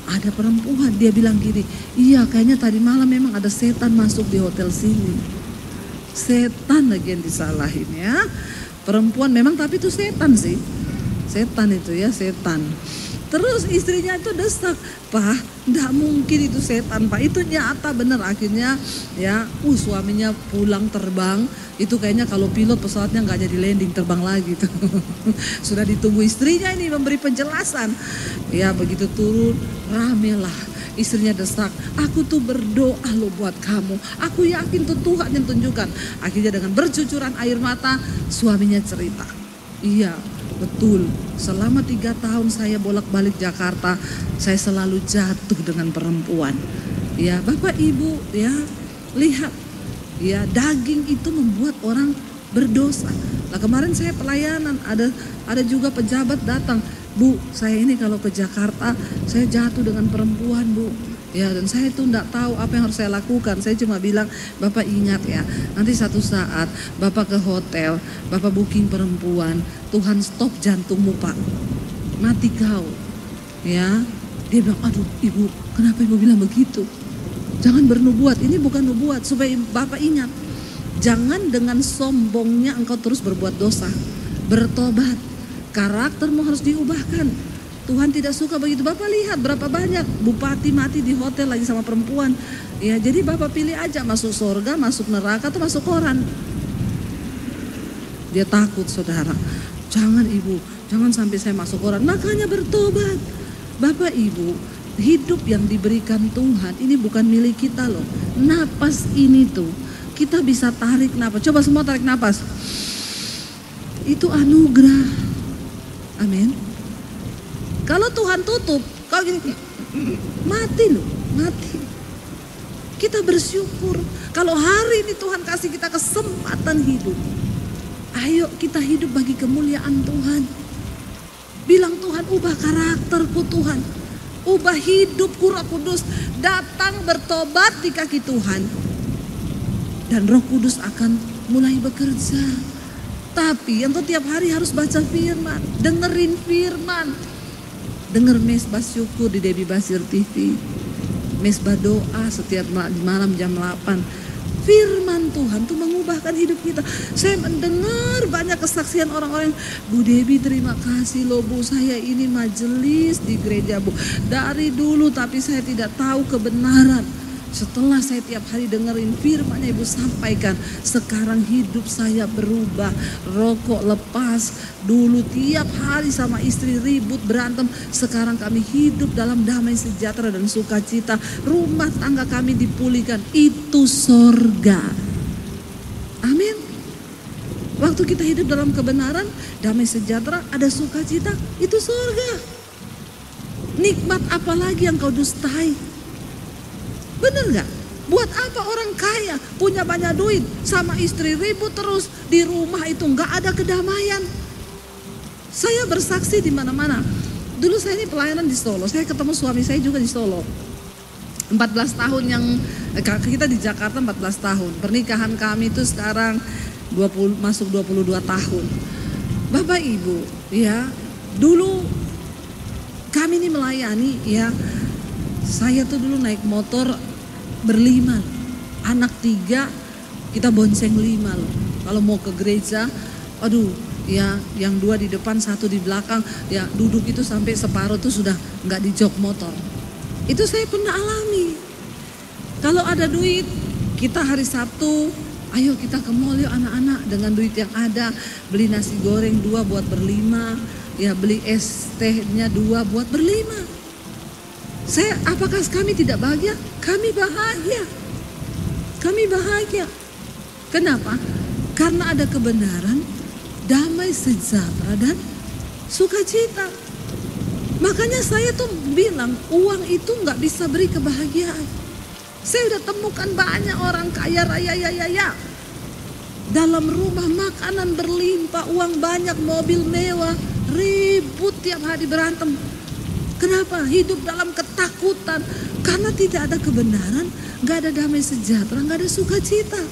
ada perempuan. Dia bilang gini, "Iya, kayaknya tadi malam memang ada setan masuk di hotel sini." Setan lagi yang disalahin ya. Perempuan memang, tapi itu setan sih. Setan itu ya, setan. Terus istrinya itu desak, "Pak, enggak mungkin itu setan, Pak. Itu nyata bener." Akhirnya ya, suaminya pulang terbang. Itu kayaknya kalau pilot pesawatnya nggak jadi landing, terbang lagi tuh. Sudah ditunggu istrinya ini memberi penjelasan. Ya begitu turun, ramelah. Istrinya desak, "Aku tuh berdoa loh buat kamu. Aku yakin tuh Tuhan yang tunjukkan." Akhirnya dengan bercucuran air mata, suaminya cerita, "Iya, betul, selama 3 tahun saya bolak-balik Jakarta, saya selalu jatuh dengan perempuan." Ya Bapak Ibu ya, lihat ya, daging itu membuat orang berdosa. Nah kemarin saya pelayanan, ada juga pejabat datang, "Bu, saya ini kalau ke Jakarta saya jatuh dengan perempuan, Bu." Ya, dan saya itu enggak tahu apa yang harus saya lakukan. Saya cuma bilang, "Bapak ingat ya, nanti satu saat Bapak ke hotel, Bapak booking perempuan, Tuhan stop jantungmu, Pak. Mati kau." Ya, dia bilang, "Aduh Ibu, kenapa Ibu bilang begitu? Jangan bernubuat, ini bukan nubuat." Supaya Bapak ingat, jangan dengan sombongnya engkau terus berbuat dosa. Bertobat, karaktermu harus diubahkan. Tuhan tidak suka begitu. Bapak lihat berapa banyak bupati mati di hotel lagi sama perempuan. Ya, jadi Bapak pilih aja masuk surga, masuk neraka atau masuk koran. Dia takut saudara. Jangan Ibu, jangan sampai saya masuk koran. Makanya bertobat. Bapak Ibu, hidup yang diberikan Tuhan ini bukan milik kita loh. Napas ini tuh kita bisa tarik napas. Coba semua tarik napas. Itu anugerah. Amin. Kalau Tuhan tutup, kalau gini, mati loh, mati. Kita bersyukur kalau hari ini Tuhan kasih kita kesempatan hidup. Ayo kita hidup bagi kemuliaan Tuhan. Bilang, Tuhan ubah karakterku Tuhan. Ubah hidupku Roh Kudus. Datang bertobat di kaki Tuhan. Dan Roh Kudus akan mulai bekerja. Tapi yang tiap hari harus baca firman. Dengerin firman. Dengar mesbah syukur di Debbie Basir TV. Mesbah doa setiap malam jam 8. Firman Tuhan tuh mengubahkan hidup kita. Saya mendengar banyak kesaksian orang-orang, Bu Debbie terima kasih loh Bu, saya ini majelis di gereja Bu. Dari dulu tapi saya tidak tahu kebenaran. Setelah saya tiap hari dengerin firman yang Ibu sampaikan, sekarang hidup saya berubah. Rokok lepas, dulu tiap hari sama istri ribut berantem. Sekarang kami hidup dalam damai sejahtera dan sukacita. Rumah tangga kami dipulihkan. Itu sorga. Amin. Waktu kita hidup dalam kebenaran, damai sejahtera, ada sukacita, itu sorga. Nikmat apa lagi yang kau dustai? Bener gak? Buat apa orang kaya punya banyak duit sama istri ribut terus, di rumah itu gak ada kedamaian. Saya bersaksi di mana-mana. Dulu saya ini pelayanan di Solo. Saya ketemu suami saya juga di Solo. 14 tahun yang kita di Jakarta 14 tahun. Pernikahan kami itu sekarang masuk 22 tahun. Bapak Ibu, ya, dulu kami ini melayani, ya. Saya tuh dulu naik motor berlima, anak 3, kita bonceng 5 loh. Kalau mau ke gereja, aduh, ya, yang 2 di depan, 1 di belakang, ya duduk itu sampai separuh tuh sudah nggak di jok motor. Itu saya pernah alami. Kalau ada duit, kita hari Sabtu, ayo kita ke mall yuk anak-anak, dengan duit yang ada, beli nasi goreng 2 buat berlima, ya beli es tehnya 2 buat berlima. Apakah kami tidak bahagia? Kami bahagia. Kami bahagia. Kenapa? Karena ada kebenaran, damai sejahtera dan sukacita. Makanya saya tuh bilang uang itu nggak bisa beri kebahagiaan. Saya udah temukan banyak orang kaya raya dalam rumah makanan berlimpah, uang banyak, mobil mewah, ribut tiap hari berantem. Kenapa? Hidup dalam ketakutan. Karena tidak ada kebenaran, gak ada damai sejahtera, gak ada sukacita.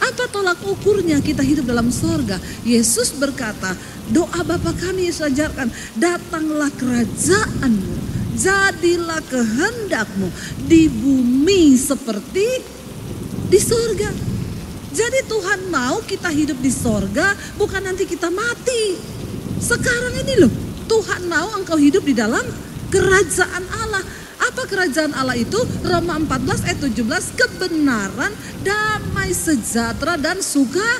Apa tolak ukurnya kita hidup dalam sorga? Yesus berkata, doa Bapa kami Yesus ajarkan, datanglah kerajaanmu, jadilah kehendakmu di bumi seperti di sorga. Jadi Tuhan mau kita hidup di sorga, bukan nanti kita mati. Sekarang ini loh, Tuhan mau engkau hidup di dalam kerajaan Allah. Apa kerajaan Allah itu? Roma 14 ayat 17, kebenaran, damai sejahtera dan sukacita.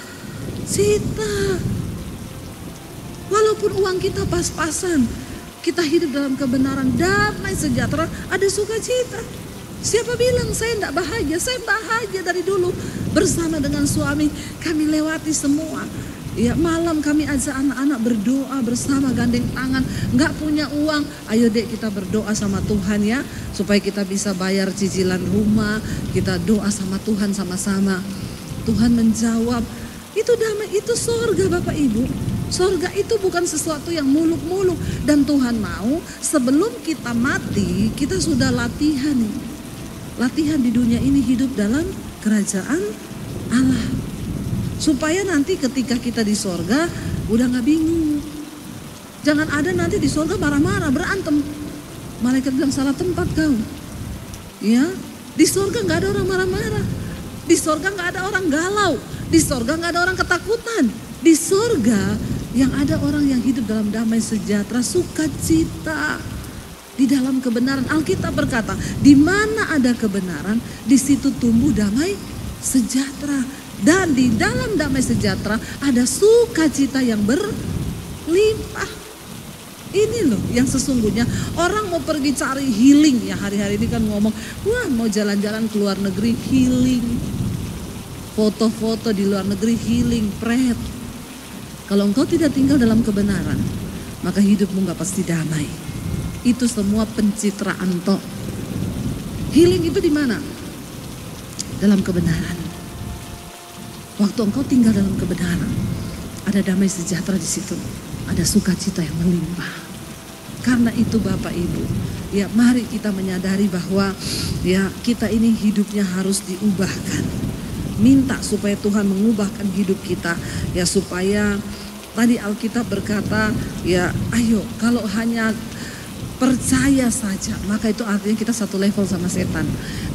Walaupun uang kita pas-pasan, kita hidup dalam kebenaran, damai sejahtera, ada sukacita. Siapa bilang saya tidak bahagia? Saya bahagia dari dulu. Bersama dengan suami kami lewati semua. Ya, malam kami ajak anak-anak berdoa bersama, gandeng tangan. Nggak punya uang, ayo dek kita berdoa sama Tuhan ya, supaya kita bisa bayar cicilan rumah. Kita doa sama Tuhan sama-sama. Tuhan menjawab. Itu damai, itu sorga Bapak Ibu. Sorga itu bukan sesuatu yang muluk-muluk. Dan Tuhan mau sebelum kita mati, kita sudah latihan. Latihan di dunia ini hidup dalam kerajaan Allah. Supaya nanti ketika kita di sorga udah gak bingung. Jangan ada nanti di sorga marah-marah, berantem. Malaikat bilang salah tempat kau. Ya, di sorga gak ada orang marah-marah. Di sorga gak ada orang galau. Di sorga gak ada orang ketakutan. Di sorga yang ada orang yang hidup dalam damai sejahtera, sukacita. Di dalam kebenaran, Alkitab berkata, di mana ada kebenaran, di situ tumbuh damai sejahtera. Dan di dalam damai sejahtera ada sukacita yang berlimpah. Ini loh yang sesungguhnya. Orang mau pergi cari healing ya, hari-hari ini kan ngomong, wah mau jalan-jalan ke luar negeri healing, foto-foto di luar negeri healing, pret. Kalau engkau tidak tinggal dalam kebenaran, maka hidupmu gak pasti damai. Itu semua pencitraan toh. Healing itu di mana? Dalam kebenaran. Waktu engkau tinggal dalam kebenaran, ada damai sejahtera di situ. Ada sukacita yang melimpah. Karena itu Bapak Ibu, ya mari kita menyadari bahwa ya kita ini hidupnya harus diubahkan. Minta supaya Tuhan mengubahkan hidup kita, ya supaya tadi Alkitab berkata, ya ayo kalau hanya percaya saja, maka itu artinya kita satu level sama setan.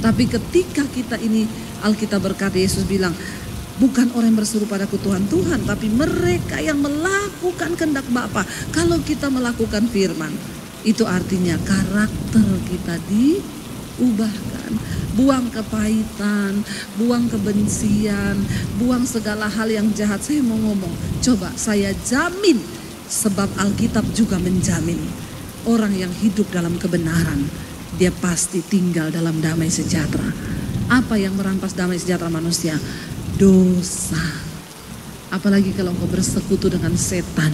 Tapi ketika kita ini, Alkitab berkata, Yesus bilang, bukan orang yang berseru padaku Tuhan, Tuhan, tapi mereka yang melakukan kehendak Bapa. Kalau kita melakukan firman, itu artinya karakter kita diubahkan. Buang kepahitan, buang kebencian, buang segala hal yang jahat. Saya mau ngomong, coba saya jamin, sebab Alkitab juga menjamin, orang yang hidup dalam kebenaran, dia pasti tinggal dalam damai sejahtera. Apa yang merampas damai sejahtera manusia? Dosa. Apalagi kalau engkau bersekutu dengan setan,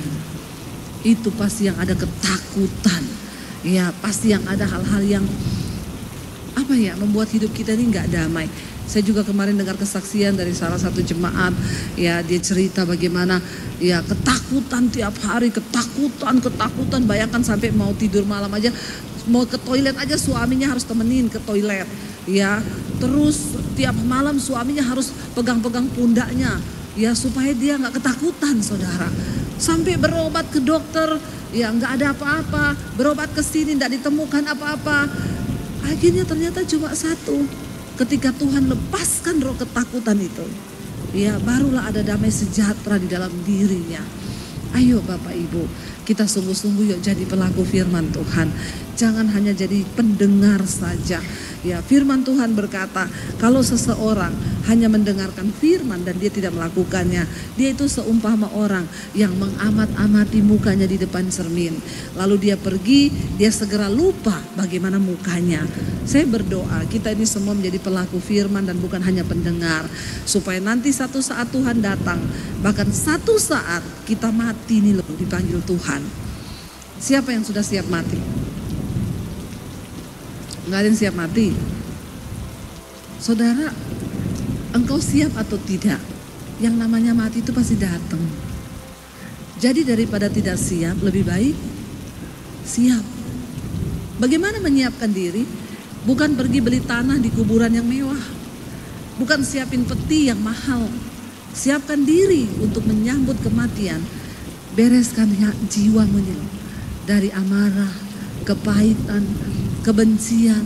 itu pasti yang ada ketakutan. Ya pasti yang ada hal-hal yang membuat hidup kita ini gak damai. Saya juga kemarin dengar kesaksian dari salah satu jemaat, ya dia cerita bagaimana ya ketakutan tiap hari, ketakutan. Bayangkan sampai mau tidur malam aja, mau ke toilet aja suaminya harus temenin ke toilet. Ya, terus tiap malam suaminya harus pegang-pegang pundaknya, ya supaya dia nggak ketakutan, saudara. Sampai berobat ke dokter, ya nggak ada apa-apa. Berobat ke sini nggak ditemukan apa-apa. Akhirnya ternyata cuma satu. Ketika Tuhan lepaskan roh ketakutan itu, ya barulah ada damai sejahtera di dalam dirinya. Ayo Bapak Ibu, kita sungguh-sungguh yuk jadi pelaku firman Tuhan. Jangan hanya jadi pendengar saja. Ya, firman Tuhan berkata, kalau seseorang hanya mendengarkan firman dan dia tidak melakukannya, dia itu seumpama orang yang mengamat-amati mukanya di depan cermin. Lalu dia pergi, dia segera lupa bagaimana mukanya. Saya berdoa kita ini semua menjadi pelaku firman dan bukan hanya pendengar. Supaya nanti satu saat Tuhan datang, bahkan satu saat kita mati nih loh, dipanggil Tuhan. Siapa yang sudah siap mati? Nggak ada yang siap mati. Saudara, engkau siap atau tidak? Yang namanya mati itu pasti datang. Jadi daripada tidak siap, lebih baik siap. Bagaimana menyiapkan diri? Bukan pergi beli tanah di kuburan yang mewah. Bukan siapin peti yang mahal. Siapkan diri untuk menyambut kematian. Bereskan jiwamu dari amarah, kepahitan, kebencian,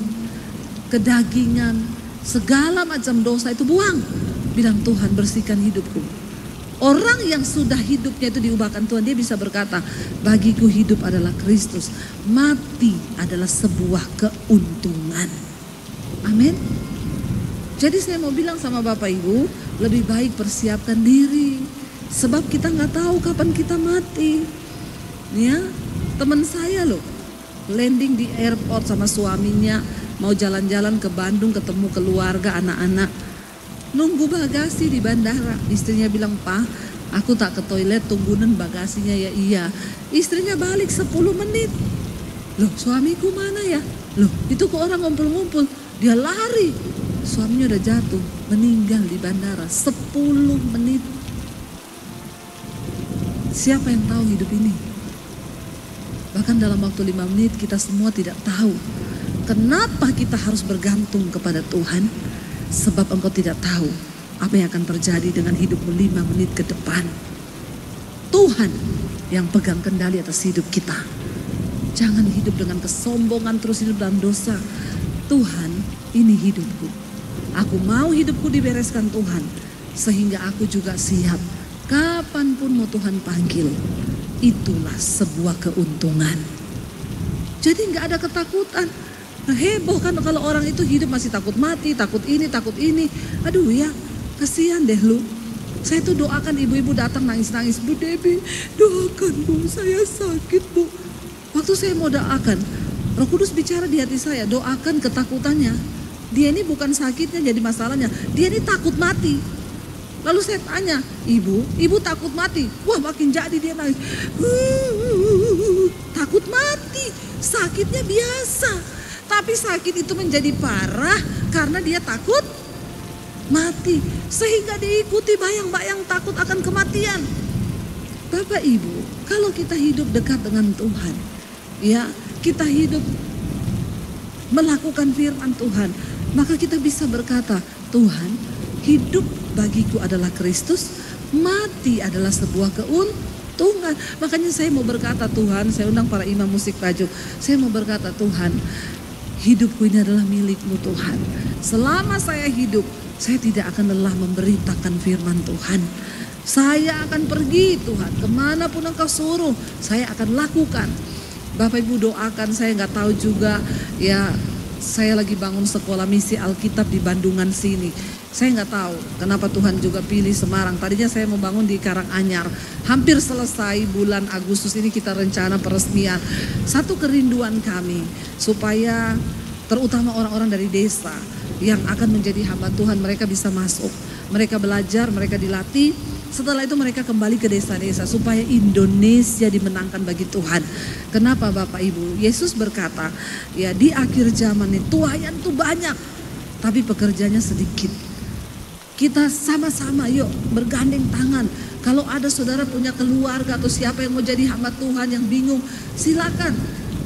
kedagingan, segala macam dosa itu buang. Bilang, Tuhan bersihkan hidupku. Orang yang sudah hidupnya itu diubahkan Tuhan, dia bisa berkata, bagiku hidup adalah Kristus, mati adalah sebuah keuntungan. Amin. Jadi saya mau bilang sama Bapak Ibu, lebih baik persiapkan diri. Sebab kita gak tahu kapan kita mati. Ya, teman saya loh, landing di airport sama suaminya, mau jalan-jalan ke Bandung ketemu keluarga, anak-anak. Nunggu bagasi di bandara. Istrinya bilang, Pak, aku tak ke toilet, tungguin bagasinya. Ya iya. Istrinya balik 10 menit. Loh, suamiku mana ya? Loh, itu kok orang ngumpul-ngumpul. Dia lari. Suaminya udah jatuh, meninggal di bandara 10 menit. Siapa yang tahu hidup ini? Bahkan dalam waktu 5 menit kita semua tidak tahu. Kenapa kita harus bergantung kepada Tuhan? Sebab engkau tidak tahu apa yang akan terjadi dengan hidupmu 5 menit ke depan. Tuhan yang pegang kendali atas hidup kita. Jangan hidup dengan kesombongan, terus hidup dalam dosa. Tuhan, ini hidupku. Aku mau hidupku dibereskan Tuhan, sehingga aku juga siap. Kapanpun mau Tuhan panggil, itulah sebuah keuntungan. Jadi gak ada ketakutan. Heboh kan kalau orang itu hidup masih takut mati, takut ini, takut ini. Aduh ya, kasihan deh lu. Saya tuh doakan ibu-ibu datang nangis-nangis, Bu Debbie, doakan Bu, saya sakit Bu. Waktu saya mau doakan, Roh Kudus bicara di hati saya, doakan ketakutannya. Dia ini bukan sakitnya jadi masalahnya, dia ini takut mati. Lalu saya tanya, ibu takut mati? Wah, makin jadi dia nangis. Takut mati, sakitnya biasa. Tapi sakit itu menjadi parah karena dia takut mati. Sehingga diikuti bayang-bayang takut akan kematian. Bapak Ibu, kalau kita hidup dekat dengan Tuhan, ya, kita hidup melakukan firman Tuhan, maka kita bisa berkata, Tuhan, hidup bagiku adalah Kristus, mati adalah sebuah keuntungan. Makanya saya mau berkata, Tuhan, saya undang para imam musik baju, saya mau berkata, Tuhan, hidupku ini adalah milik-Mu Tuhan. Selama saya hidup, saya tidak akan lelah memberitakan firman Tuhan. Saya akan pergi Tuhan, kemanapun Engkau suruh, saya akan lakukan. Bapak Ibu doakan, saya nggak tahu juga ya, saya lagi bangun sekolah misi Alkitab di Bandungan sini. Saya nggak tahu kenapa Tuhan juga pilih Semarang. Tadinya saya mau bangun di Karanganyar. Hampir selesai bulan Agustus ini kita rencana peresmian. Satu kerinduan kami supaya terutama orang-orang dari desa yang akan menjadi hamba Tuhan, mereka bisa masuk. Mereka belajar, mereka dilatih. Setelah itu mereka kembali ke desa-desa supaya Indonesia dimenangkan bagi Tuhan. Kenapa Bapak Ibu? Yesus berkata, ya di akhir zaman ini tuayan itu banyak, tapi pekerjanya sedikit. Kita sama-sama yuk bergandeng tangan. Kalau ada saudara punya keluarga atau siapa yang mau jadi hamba Tuhan yang bingung, silakan.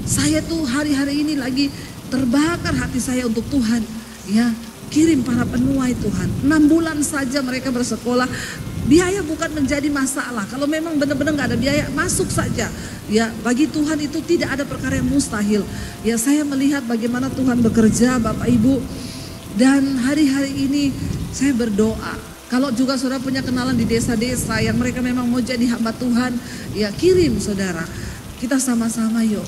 Saya tuh hari-hari ini lagi terbakar hati saya untuk Tuhan. Ya, kirim para penuai Tuhan. 6 bulan saja mereka bersekolah. Biaya bukan menjadi masalah. Kalau memang benar-benar nggak ada biaya, masuk saja. Ya, bagi Tuhan itu tidak ada perkara yang mustahil. Ya, saya melihat bagaimana Tuhan bekerja, Bapak Ibu. Dan hari-hari ini saya berdoa. Kalau juga saudara punya kenalan di desa-desa yang mereka memang mau jadi hamba Tuhan, ya kirim saudara. Kita sama-sama yuk.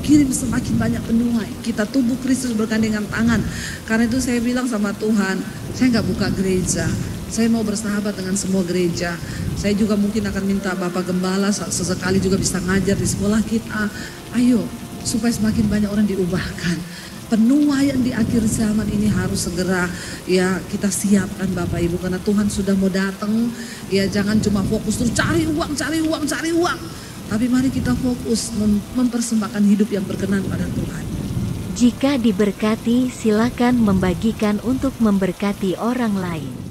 Kirim semakin banyak penuai. Kita tubuh Kristus bergandengan tangan. Karena itu saya bilang sama Tuhan, saya nggak buka gereja. Saya mau bersahabat dengan semua gereja. Saya juga mungkin akan minta Bapak Gembala sesekali juga bisa ngajar di sekolah kita. Ayo, supaya semakin banyak orang diubahkan. Penuaian di akhir zaman ini harus segera ya kita siapkan Bapak Ibu. Karena Tuhan sudah mau datang. Ya jangan cuma fokus terus cari uang. Tapi mari kita fokus mempersembahkan hidup yang berkenan pada Tuhan. Jika diberkati, silakan membagikan untuk memberkati orang lain.